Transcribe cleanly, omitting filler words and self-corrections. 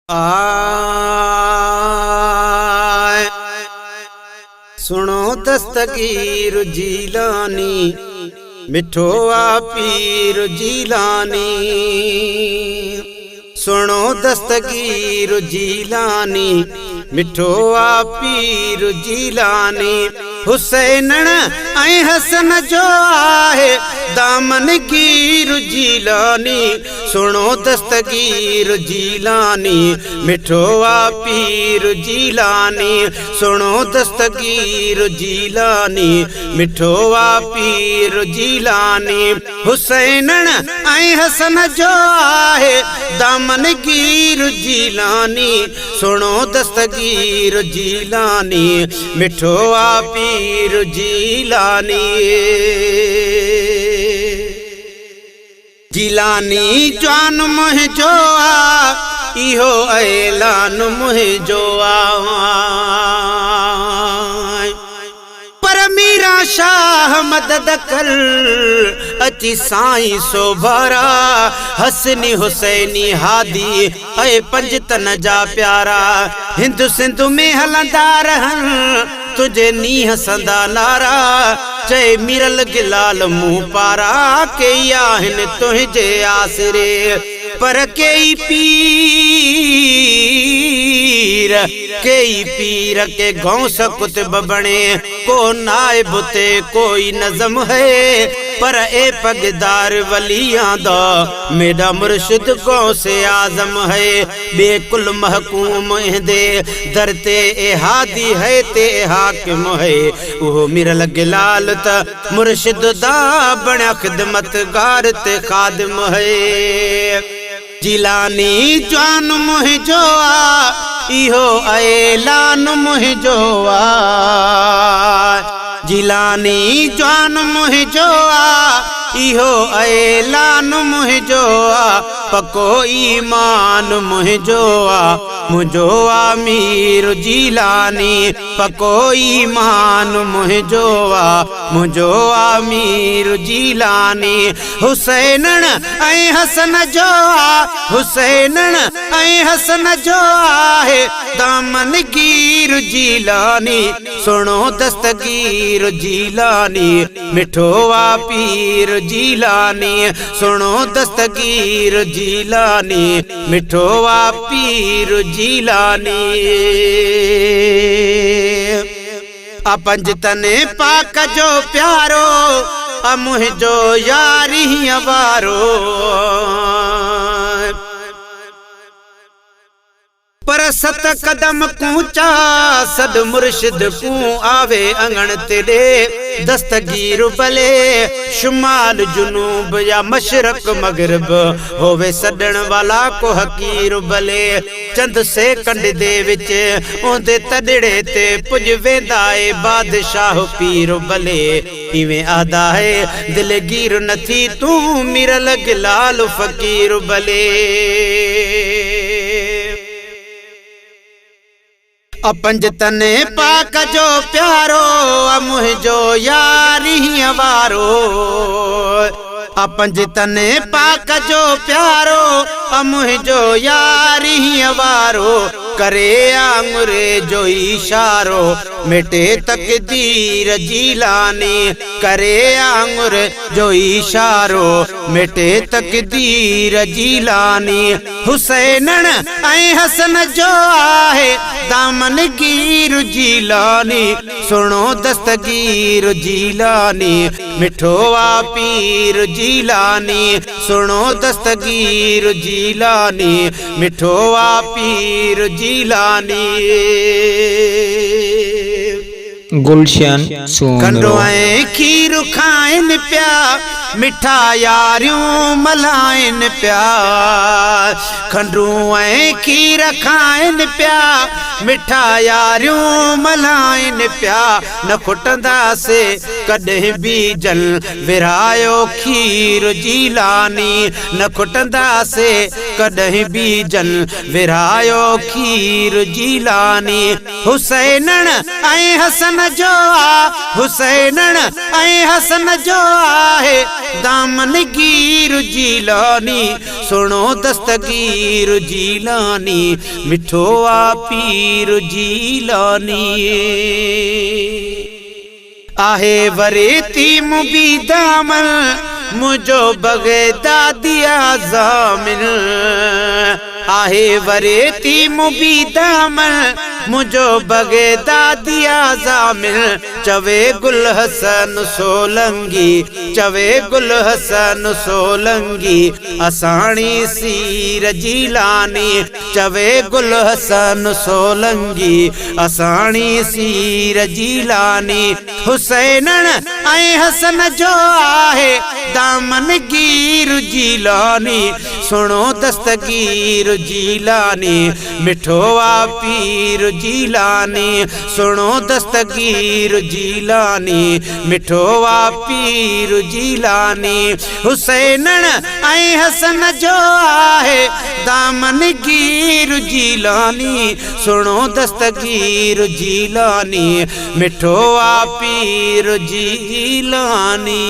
आए सुनो दस्तगीर जीलानी, मिठो आ पीर जीलानी। सुनो दस्तगीर जीलानी, मिठो आ पीर जीलानी। हुसैनण ऐं हसन जो आहे दामन गीर जीलानी। सुनो दस्तगीर जीलानी, मिठो आ पीर जीलानी। सुनो दस्तगीर जीलानी, मिठो आ पीर जीलानी। हुसैनण ऐं हसन जो आहे दामन गीर जीलानी। सुनो दस्तगीर जीलानी, मिठो आ पीर जीलानी। जीलानी जान मुंहिंजो आ, इहो ऐलान मुंहिंजो आ। पर मीरा शाह मदद कर अची साईं सोभारा। हसनी हुसैनी हादी ऐं पंजतन जा प्यारा। हिंदु सिंधु में हलंदा रहनि तुझे नीह संदा नारा। चए मिरल गिलाल मुंह पारा, कई आहिनि तुंहिंजे आसरे। पर कई पीर के गौस कुतुब बणे। को नाइब ते कोई नज़म है, पर ए पगदार वलियां दा मेरा मुर्शिद गौसे आजम है। बेकुल महकूम दे दर ते ए हादी है ते हाकिम है। वो मिरल गिलाल त मुर्शिद दा बण्या खिदमतगार ते खादिम है। जीलानी जान मुंहिंजो आ, इहो ऐलान मुंहिंजो आ। जीलानी जान मुंहिंजो आ, इहो ऐलान मुंहिंजो आ। पको ईमान मुंहिंजो आ, मुंहिंजो आमीर जीलानी। पको ईमान मुंहिंजो आ, मुंहिंजो आमीर जीलानी। हुसैनण ऐं हसन जो आ, हुसैनण ऐं हसन जो आहे दामन गीर जीलानी। सुनो दस्तगीर जीलानी, मिठो आ पीर जीलानी। सुनो दस्तगीर जीलानी, मिठो आ पीर जीलानी। आ पंजतने पाक जो प्यारो, आ मुंहिंजो यारी वारो। पर सत कदम कूचा सद मुर्शिद कू आवे अंगण तेरे। दस्तगीर भले शुमाल जुनूब या मशरक मगरब होवे सडण वाला को हकीर भले। चंद सेकंड दे विच ओंदे तड़ड़े ते पुज वेंदा ए बादशाह पीर भले। इवें आदा है दिलगीर नथी तू मिरल गिलाल फकीर भले। पंजतने पाक जो प्यारो, मुंहिंजो यारी वारो। पंजतने पाक जो प्यारो, मुंहिंजो यारी वारो। करे आंगुरे जो इशारो, मिटे तकदीर जीलानी। करे आंगुर जो इशारो, मिटे तकदीर जीलानी। हुसैनण ऐं हसन जो आहे दामन गीर जीलानी। सुनो दस्तगीर जीलानी, मिठो आ पीर जीलानी। सुनो दस्तगीर जीलानी, मिठो आ पीर जीलानी। गुलशन खंडो ऐं खीर खाइन प्या, मिठा यारियूं मल्हाइन प्या। खंडू ऐं खीर खाइन प्या, मिठा यारियूं मल्हाइन प्या। न खुटंदासे कॾहिं बि जल विरायो खीर जीलानी। न खुटंदासे कॾहिं बि जल विरायो खीर जीलानी। हुसैनण ऐं हसन जो आ, हुसैनण ऐं हसन जो आहे दामन गीर जीलानी। सुनो दस्तगीर जीलानी, मिठो आ पीर जीलानी। आहे वरेती मुबीदामल मुझो बगदादिया ज़ामिन, आहे वरेती मुबीदामल मुझो बगदादिया ज़ामिन। चवे गुल हसन सोलंगी, चवे गुल हसन सोलंगी, असानी सीर जीलानी। चवे गुल हसन सोलंगी, असानी सीर जीलानी। हुसैनन ऐं हसन जो आहे दामन गीर जीलानी, सुनो दस्तगीर जीलानी, मिठो आ पीर जीलानी। सुनो दस्तगीर जीलानी, मिठो आ पीर जीलानी। हुसैनन ऐं हसन जो आहे दामन गीर जीलानी, सुनो दस्तगीर जीलानी, मिठो आ पीर जीलानी।